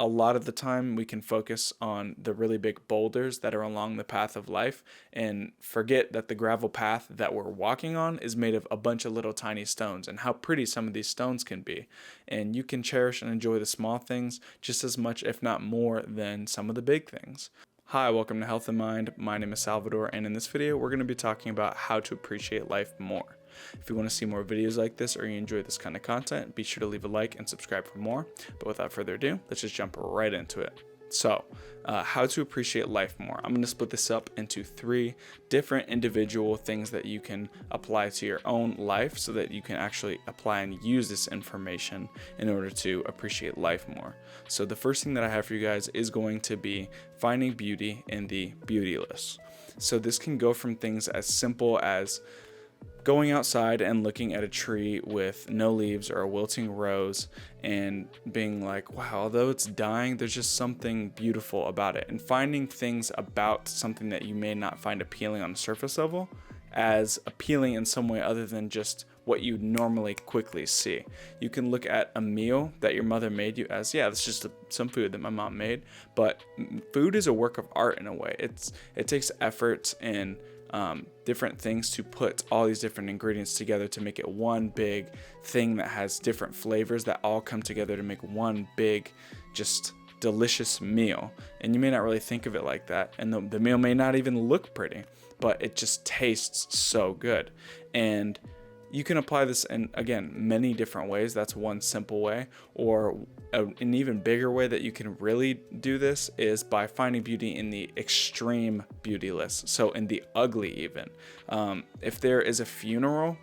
a lot of the time we can focus on the really big boulders that are along the path of life and forget that the gravel path that we're walking on is made of a bunch of little tiny stones and how pretty some of these stones can be. And you can cherish and enjoy the small things just as much, if not more, than some of the big things. Hi, welcome to Health and Mind. My name is Salvador, and in this video, we're going to be talking about how to appreciate life more. If you want to see more videos like this or you enjoy this kind of content, be sure to leave a like and subscribe for more. But without further ado, let's just jump right into it. So, how to appreciate life more. I'm going to split this up into 3 different individual things that you can apply to your own life so that you can actually apply and use this information in order to appreciate life more. So the first thing that I have for you guys is going to be finding beauty in the beautyless. So this can go from things as simple as going outside and looking at a tree with no leaves or a wilting rose and being like, wow, although it's dying, there's just something beautiful about it. And finding things about something that you may not find appealing on a surface level as appealing in some way other than just what you normally quickly see. You can look at a meal that your mother made you as, yeah, it's just some food that my mom made, but food is a work of art in a way. It takes effort and different things to put all these different ingredients together to make it one big thing that has different flavors that all come together to make one big, just delicious meal. And you may not really think of it like that, and the meal may not even look pretty, but it just tastes so good. And you can apply this in, again, many different ways. That's one simple way. Or an even bigger way that you can really do this is by finding beauty in the extreme beautyless. So in the ugly even. If there is a funeral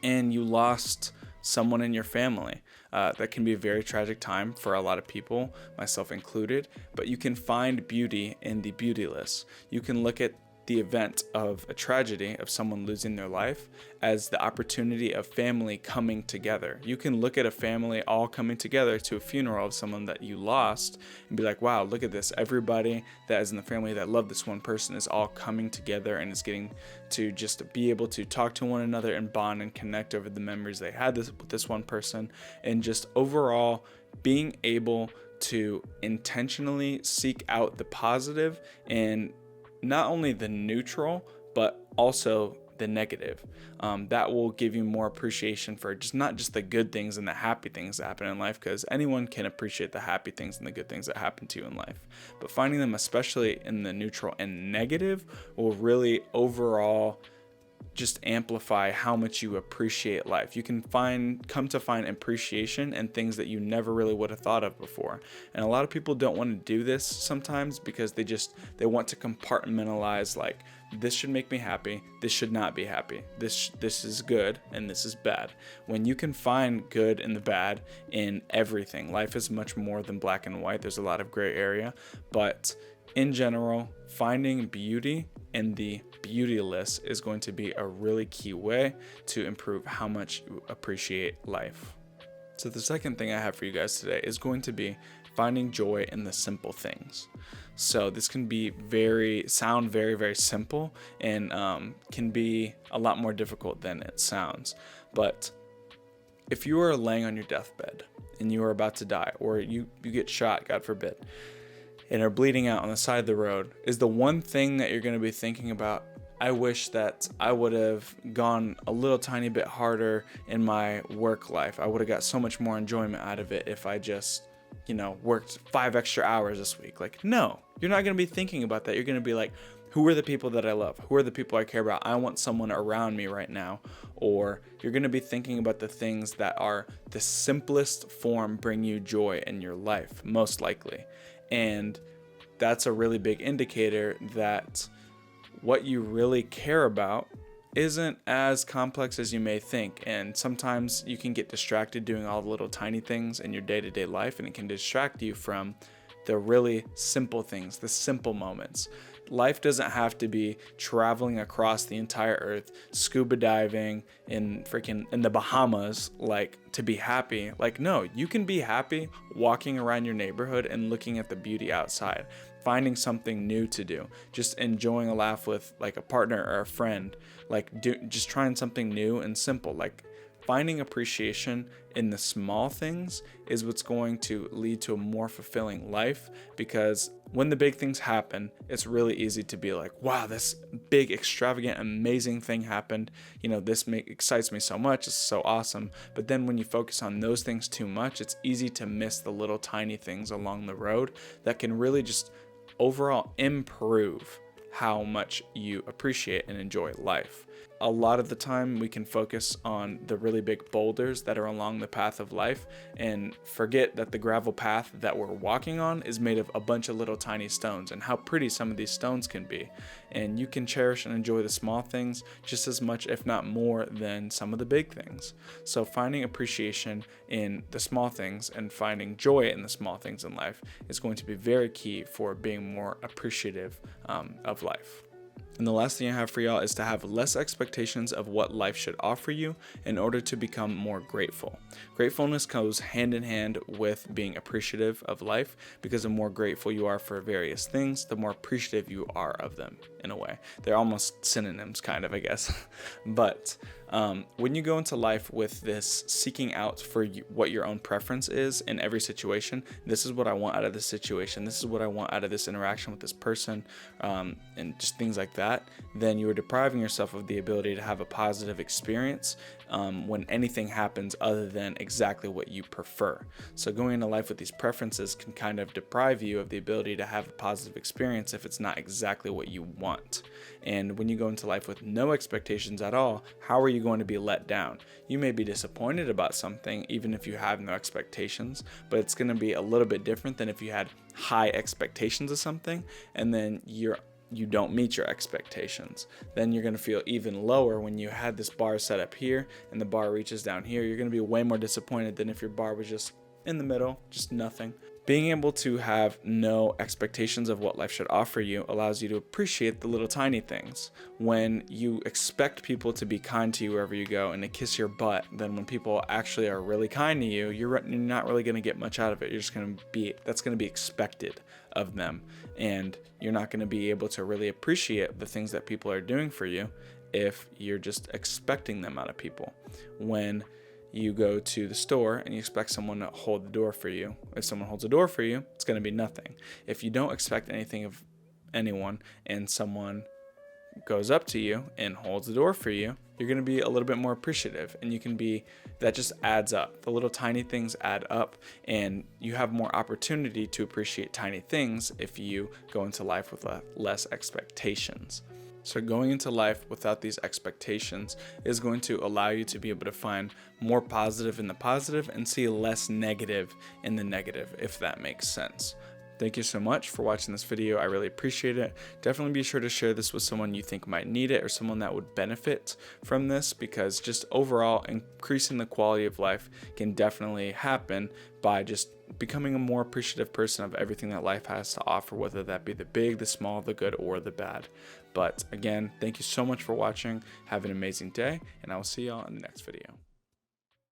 and you lost someone in your family, that can be a very tragic time for a lot of people, myself included. But you can find beauty in the beautyless. You can look at the event of a tragedy of someone losing their life as the opportunity of family coming together. You can look at a family all coming together to a funeral of someone that you lost and be like, wow, look at this. Everybody that is in the family that loved this one person is all coming together and is getting to just be able to talk to one another and bond and connect over the memories they had with this one person, and just overall being able to intentionally seek out the positive and not only the neutral, but also the negative. That will give you more appreciation for just not just the good things and the happy things that happen in life, because anyone can appreciate the happy things and the good things that happen to you in life. But finding them, especially in the neutral and negative, will really overall just amplify how much you appreciate life. You can come to find appreciation in things that you never really would have thought of before. And a lot of people don't want to do this sometimes because they want to compartmentalize, like, this should make me happy, this should not be happy, this is good and this is bad. When you can find good and the bad in everything, life is much more than black and white. There's a lot of gray area, but in general, finding beauty in the beautyless is going to be a really key way to improve how much you appreciate life. So the second thing I have for you guys today is going to be finding joy in the simple things. So this can be sound very, very simple and can be a lot more difficult than it sounds. But if you are laying on your deathbed and you are about to die, or you get shot, God forbid, and are bleeding out on the side of the road, is the one thing that you're going to be thinking about, I wish that I would have gone a little tiny bit harder in my work life. I would have got so much more enjoyment out of it if I just, worked 5 extra hours this week. Like, no, you're not going to be thinking about that. You're going to be like, who are the people that I love? Who are the people I care about? I want someone around me right now. Or you're going to be thinking about the things that are the simplest form bring you joy in your life, most likely. And that's a really big indicator that what you really care about isn't as complex as you may think. And sometimes you can get distracted doing all the little tiny things in your day-to-day life, and it can distract you from the really simple things, the simple moments. Life doesn't have to be traveling across the entire earth, scuba diving in the Bahamas, like, to be happy. Like, no, you can be happy walking around your neighborhood and looking at the beauty outside, finding something new to do, just enjoying a laugh with like a partner or a friend, like just trying something new and simple, like finding appreciation in the small things is what's going to lead to a more fulfilling life, because when the big things happen, it's really easy to be like, wow, this big, extravagant, amazing thing happened. This excites me so much. It's so awesome. But then when you focus on those things too much, it's easy to miss the little tiny things along the road that can really just overall improve how much you appreciate and enjoy life. A lot of the time we can focus on the really big boulders that are along the path of life and forget that the gravel path that we're walking on is made of a bunch of little tiny stones, and how pretty some of these stones can be. And you can cherish and enjoy the small things just as much, if not more, than some of the big things. So finding appreciation in the small things and finding joy in the small things in life is going to be very key for being more appreciative of life. And the last thing I have for y'all is to have less expectations of what life should offer you in order to become more grateful. Gratefulness goes hand in hand with being appreciative of life, because the more grateful you are for various things, the more appreciative you are of them, in a way. They're almost synonyms, kind of, I guess. But when you go into life with this seeking out for what your own preference is in every situation, this is what I want out of this situation, this is what I want out of this interaction with this person, and just things like that, then you are depriving yourself of the ability to have a positive experience when anything happens other than exactly what you prefer. So going into life with these preferences can kind of deprive you of the ability to have a positive experience if it's not exactly what you want. And when you go into life with no expectations at all, how are you going to be let down? You may be disappointed about something even if you have no expectations, but it's going to be a little bit different than if you had high expectations of something and then you don't meet your expectations. Then you're going to feel even lower when you had this bar set up here and the bar reaches down here. You're going to be way more disappointed than if your bar was just in the middle, just nothing. Being able to have no expectations of what life should offer you allows you to appreciate the little tiny things. When you expect people to be kind to you wherever you go and to kiss your butt, then when people actually are really kind to you, you're not really going to get much out of it. That's going to be expected of them, and you're not going to be able to really appreciate the things that people are doing for you if you're just expecting them out of people. When you go to the store and you expect someone to hold the door for you, if someone holds the door for you, it's going to be nothing. If you don't expect anything of anyone and someone goes up to you and holds the door for you, you're going to be a little bit more appreciative, and that just adds up. The little tiny things add up, and you have more opportunity to appreciate tiny things if you go into life with less expectations. So going into life without these expectations is going to allow you to be able to find more positive in the positive and see less negative in the negative, if that makes sense. Thank you so much for watching this video. I really appreciate it. Definitely be sure to share this with someone you think might need it or someone that would benefit from this, because just overall increasing the quality of life can definitely happen by just becoming a more appreciative person of everything that life has to offer, whether that be the big, the small, the good, or the bad. But again, thank you so much for watching. Have an amazing day, and I will see y'all in the next video.